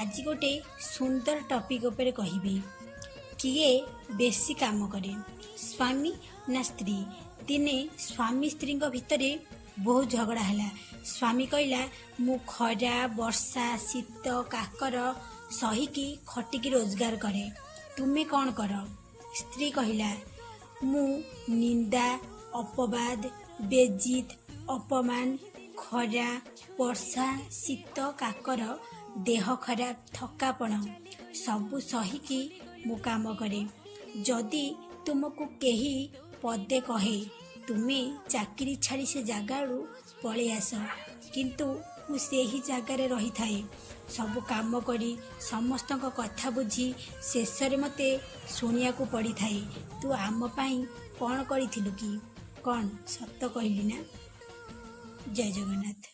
आज गोटे सुंदर टॉपिक उपरे कहबी किए बेसी काम करे स्वामी ना स्त्री। दिने स्वामी स्त्री भितर बहुत झगड़ा है। स्वामी कहला मु खरा वर्षा शीत काकर सहीकी खटिकी रोजगार करे, तुम्हें कौन कर। स्त्री कहला मु निंदा अपवाद बेजित अपमान खरा वर्षा शीत काकर देह खराब थकापण सबु सहीकी मु काम करे। जदि तुमको कही पदे कहे तुम्हें चाकरी छाड़ी से जगाड़ू पलि आस, किंतु मु सेही जगार रही थाए सबु काम करी समस्त कथा बुझी शेष मते शुणिया को पड़ी थाए। तू आम पाई कौन करिथिलु कि कौन सत कहली ना। जय जगन्नाथ।